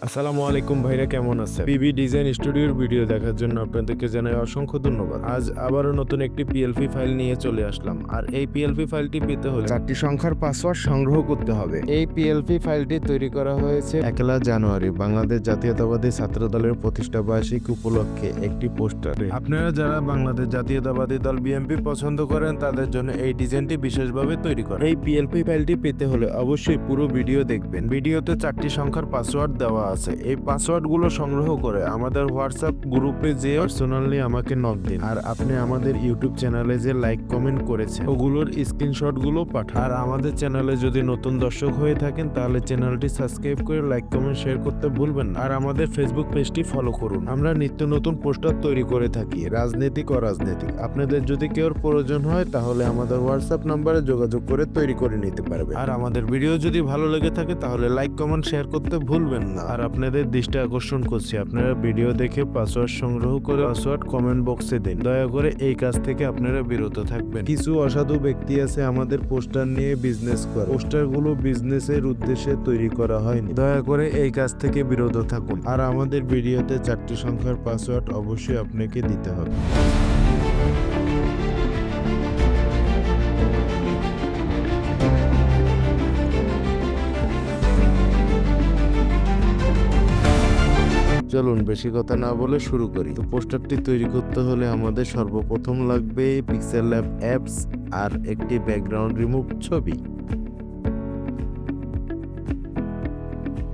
আসসালামু আলাইকুম ভাইরা, কেমন আছেন? পিবি ডিজাইন স্টুডিওর ভিডিও দেখার জন্য আপনাদেরকে জানাই অসংখ্য ধন্যবাদ। আজ আবারও নতুন একটি পিএলপি ফাইল নিয়ে চলে আসলাম। আর এই পিএলপি ফাইলটি পেতে হলে 4টি সংখ্যার পাসওয়ার্ড সংগ্রহ করতে হবে। এই পিএলপি ফাইলটি তৈরি করা হয়েছে 1 জানুয়ারি বাংলাদেশ জাতীয়তাবাদী ছাত্র দলের প্রতিষ্ঠা বার্ষিকী উপলক্ষে একটি পোস্টারে। আপনারা যারা বাংলাদেশ জাতীয়তাবাদী দল বিএনপি পছন্দ করেন তাদের জন্য এই ডিজাইনটি বিশেষভাবে তৈরি করা। এই পিএলপি ফাইলটি পেতে হলে অবশ্যই পুরো ভিডিও দেখবেন। ভিডিওতে 4টি সংখ্যার পাসওয়ার্ড দেওয়া আছে। এই পাসওয়ার্ডগুলো সংগ্রহ করে আমাদের হোয়াটসঅ্যাপ গ্রুপে যে পার্সোনালি আমাকে নক দিন। আর আপনি আমাদের ইউটিউব চ্যানেলে যে লাইক কমেন্ট করেছেন ওগুলোর স্ক্রিনশটগুলো পাঠান। আর আমাদের চ্যানেলে যদি নতুন দর্শক হয়ে থাকেন তাহলে চ্যানেলটি সাবস্ক্রাইব করে লাইক কমেন্ট শেয়ার করতে ভুলবেন না। আর আমাদের ফেসবুক পেজটি ফলো করুন। আমরা নিত্য নতুন পোস্টার তৈরি করে থাকি, রাজনৈতিক ও রাজনৈতিক। আপনাদের যদি কেউ প্রয়োজন হয় তাহলে আমাদের হোয়াটসঅ্যাপ নাম্বারে যোগাযোগ করে তৈরি করে নিতে পারবে। আর আমাদের ভিডিও যদি ভালো লেগে থাকে তাহলে লাইক কমেন্ট শেয়ার করতে ভুলবেন না। আর আপনাদের দৃষ্টি আকর্ষণ করছি, আপনারা ভিডিও দেখে পাসওয়ার্ড সংগ্রহ করে পাসওয়ার্ড কমেন্ট বক্সে দিন। দয়া করে এই কাজ থেকে আপনারা বিরত থাকবেন। কিছু অসাধু ব্যক্তি আছে আমাদের পোস্টার নিয়ে বিজনেস করে। পোস্টারগুলো বিজনেসের উদ্দেশ্যে তৈরি করা হয়নি। দয়া করে এই কাজ থেকে বিরত থাকুন। আর আমাদের ভিডিওতে 4টি সংখ্যার পাসওয়ার্ড অবশ্যই আপনাকে দিতে হবে। চলুন বেশি কথা না বলে শুরু করি। তো পোস্টারটি তৈরি করতে হলে আমাদের সর্বপ্রথম লাগবে পিক্সেল ল্যাব অ্যাপস আর একটি ব্যাকগ্রাউন্ড রিমুভ ছবি।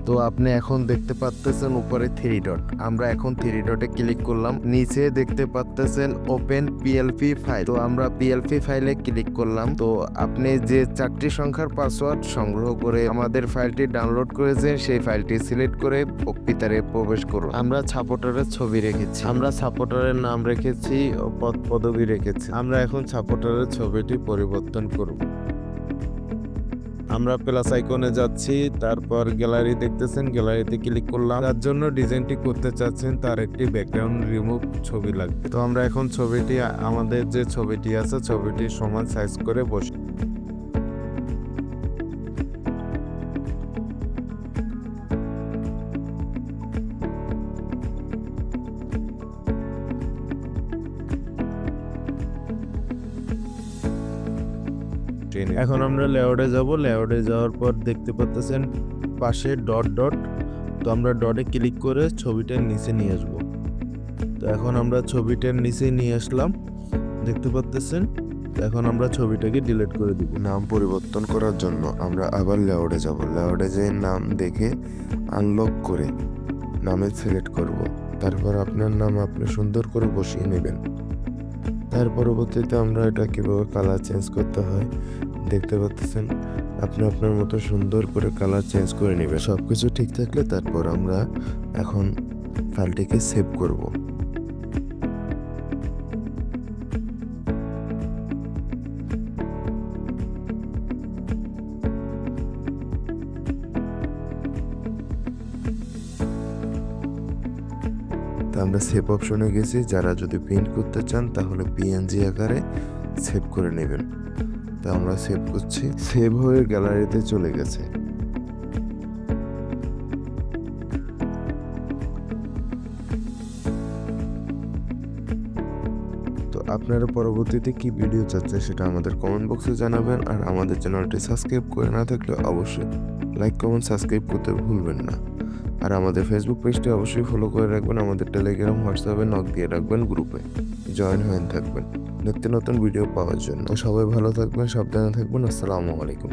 তো আপনি এখন দেখতে পাচ্ছেন উপরে 3 ডট। আমরা এখন 3 ডটে ক্লিক করলাম। নিচে দেখতে পাচ্ছেন ওপেন পিএলপি ফাইল। তো আমরা পিএলপি ফাইলে ক্লিক করলাম। তো আপনি যে 4টি সংখ্যার পাসওয়ার্ড সংগ্রহ করে আমাদের ফাইলটি ডাউনলোড করেছেন সেই ফাইলটি সিলেক্ট করে ভিতরে প্রবেশ করুন। আমরা সাপোর্টারের ছবি রেখেছি, আমরা সাপোর্টারের নাম রেখেছি ও পদ পদবি রেখেছি। আমরা এখন সাপোর্টারের ছবিটি পরিবর্তন করব। আমরা প্লাস আইকনে যাচ্ছি, তারপর গ্যালারি দেখতেছেন, গ্যালারিতে ক্লিক করলাম। তার জন্য ডিজাইনটি করতে চাচ্ছেন তার একটি ব্যাকগ্রাউন্ড রিমুভ ছবি লাগবে। তো আমরা এখন ছবিটি আমাদের যে ছবিটি আছে ছবিটি সমান সাইজ করে বসি। এখন আমরা লেআউটে যাব। লেআউটে যাওয়ার পর দেখতে পাচ্ছেন পাশে ডট ডট। তো আমরা ডটে ক্লিক করে ছবিটার নিচে নিয়ে আসব। তো এখন আমরা ছবিটার নিচে নিয়ে আসলাম, দেখতে পাচ্ছেন। এখন আমরা ছবিটাকে ডিলিট করে দিব। নাম পরিবর্তন করার জন্য আমরা আবার লেআউটে যাব। লেআউটে যে নাম দেখে আনলক করে নামে সিলেক্ট করব। তারপর আপনার নাম আপনি সুন্দর করে বসিয়ে নেবেন। তার পরবর্তীতে আমরা এটা কিভাবে কালার চেঞ্জ করতে হয় দেখতে পাচ্ছেন। আপনি আপনার মতো সুন্দর করে কালার চেঞ্জ করে নেবেন। সবকিছু ঠিক থাকলে তারপর আমরা এখন ফাইলটিকে সেভ করব। তো আমরা সেভ অপশনে গেছি। যারা যদি প্রিন্ট করতে চান তাহলে পিএনজি আকারে সেভ করে নেবেন। তো আমরা সেভ করছি, সেভ হয়ে গ্যালারিতে চলে গেছে। তো আপনারা পরবর্তীতে কি ভিডিও চাচ্ছেন সেটা আমাদের কমেন্ট বক্সে জানাবেন। আর আমাদের চ্যানেলটি সাবস্ক্রাইব করে না থাকলে অবশ্যই লাইক কমেন্ট সাবস্ক্রাইব করতে ভুলবেন না। আর আমাদের ফেসবুক পেজটি অবশ্যই ফলো করে রাখবেন। আমাদের টেলিগ্রাম হোয়াটসঅ্যাপে নক দিয়ে রাখবেন, গ্রুপে জয়েন হয়ে থাকবেন নিত্য নতুন ভিডিও পাওয়ার জন্য। তো সবাই ভালো থাকবেন, সাবধানে থাকবেন। আসসালামু আলাইকুম।